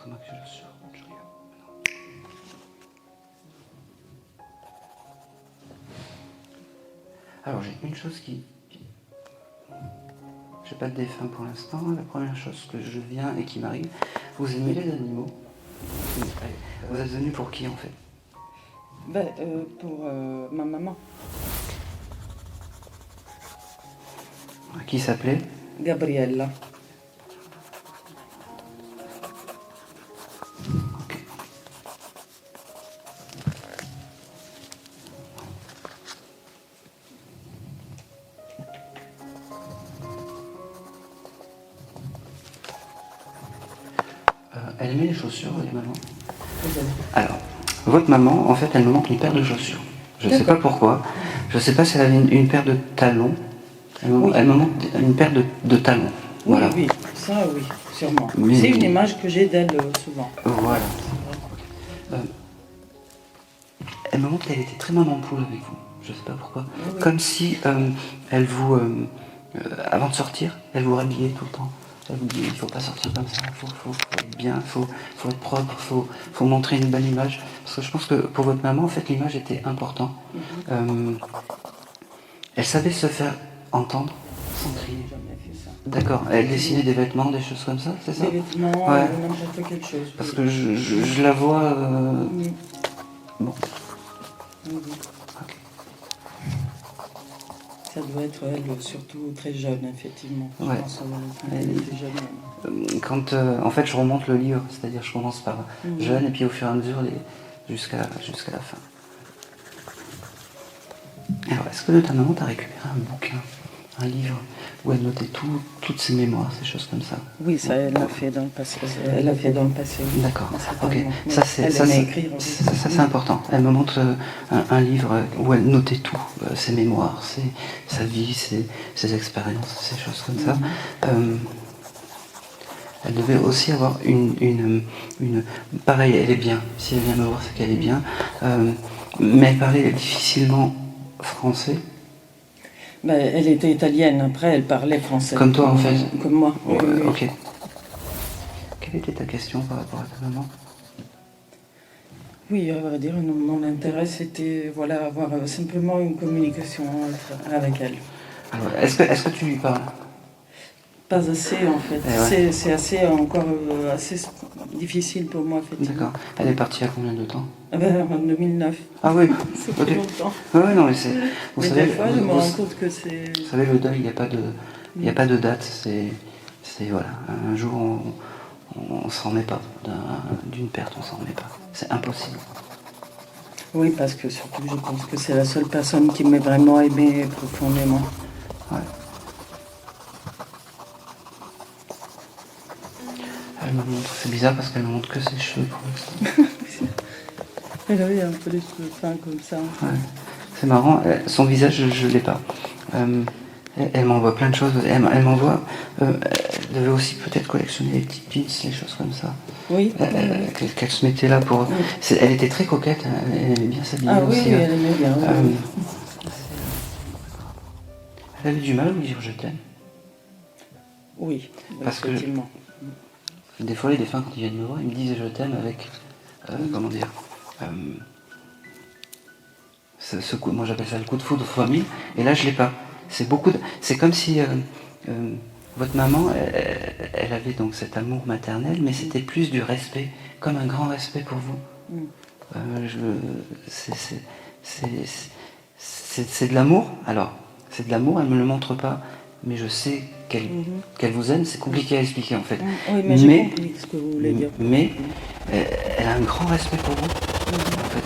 Montre-moi que je suis. Je regarde. Alors j'ai une chose qui... J'ai pas de défunt pour l'instant. La première chose que je viens et qui m'arrive, vous aimez les animaux? Vous êtes venu pour qui en fait? Pour ma maman, Qui s'appelait? Gabriella. Ok. Elle aimait les chaussures, votre maman? Alors, votre maman, en fait, elle me montre une paire de chaussures. Je ne sais pas pourquoi. Je ne sais pas si elle avait une paire de talons. Elle me montre une paire de talons. Voilà. Oui, ça oui, sûrement. Mais- C'est une image que j'ai d'elle souvent. Voilà. Elle me montre qu'elle était très maman poule avec vous. Je ne sais pas pourquoi. Oui. Comme si elle vous, avant de sortir, elle vous rhabillait tout le temps. Elle vous dit, il ne faut pas sortir comme ça, il faut être bien, il faut être propre, il faut montrer une bonne image. Parce que je pense que pour votre maman, en fait, l'image était importante. Elle savait se faire entendre sans crier. Jamais fait ça. D'accord. Elle dessinait des vêtements, des choses comme ça, c'est ça? Des vêtements, Ouais. n'importe quelque chose. Parce que je la vois... Oui. Bon. Oui. Ok. Ça doit être elle, surtout très jeune, effectivement. Je Ouais. pense qu'elle était jeune. Quand en fait je remonte le livre, c'est-à-dire je commence par jeune et puis au fur et à mesure jusqu'à la fin. Alors est-ce que de ta maman t'as récupéré un bouquin, un livre où elle notait toutes ses mémoires, ces choses comme ça? Oui, ça, elle l'a fait dans le passé. Elle a fait dans le passé. Oui. D'accord. Ok. Certainement. Ça c'est Elle aimait écrire aussi. ça, c'est important. Elle me montre un livre où elle notait tout, ses mémoires, sa vie, ses expériences, ces choses comme ça. Elle devait aussi avoir une... Pareil, elle est bien. Si elle vient me voir, c'est qu'elle est bien. Mais elle parlait difficilement français. Elle était italienne, après elle parlait français. Comme toi, en fait. Comme moi. Oui, Ouais, oui. ok. Quelle était ta question par rapport à ta maman? Oui, à vrai dire, mon intérêt c'était avoir simplement une communication avec elle. Alors, est-ce que tu lui parles? Pas assez en fait. Ouais. C'est assez encore assez difficile pour moi effectivement. D'accord. Elle est partie à combien de temps? En 2009. Ah oui. Ça fait longtemps. Ouais, non, mais c'est... Vous Mais savez, des fois, je me vous rends compte que c'est... savez, le deuil, il n'y a pas de date. C'est voilà. Un jour, on s'en remet pas. D'une perte, on s'en remet pas. C'est impossible. Oui, parce que surtout, je pense que c'est la seule personne qui m'ait vraiment aimé profondément. Ouais. Elle me montre, c'est bizarre parce qu'elle me montre que ses cheveux pour l'instant. Elle avait un peu les cheveux fins comme ça. Ouais. C'est marrant, son visage, je l'ai pas. Elle m'envoie plein de choses. Elle m'envoie. Elle devait aussi peut-être collectionner les petites pins, les choses comme ça. Oui. Qu'elle se mettait là pour. Elle était très coquette. Elle aimait bien s'habiller Ah oui, aussi. elle aimait bien. Oui. Elle avait du mal à me dire je t'aime. Oui, Parce que- effectivement. Des fois, les défunts, quand ils viennent me voir, ils me disent je t'aime avec. Comment dire ce coup, moi j'appelle ça le coup de foudre fois 1000, et là je l'ai pas. C'est comme si votre maman, elle avait donc cet amour maternel, mais c'était plus du respect, comme un grand respect pour vous. C'est de l'amour. Alors, c'est de l'amour, elle me le montre pas, mais je sais qu'elle vous aime. C'est compliqué à expliquer en fait. Oui, mais j'ai compris ce que vous voulez dire. Mais elle a un grand respect pour vous. En fait.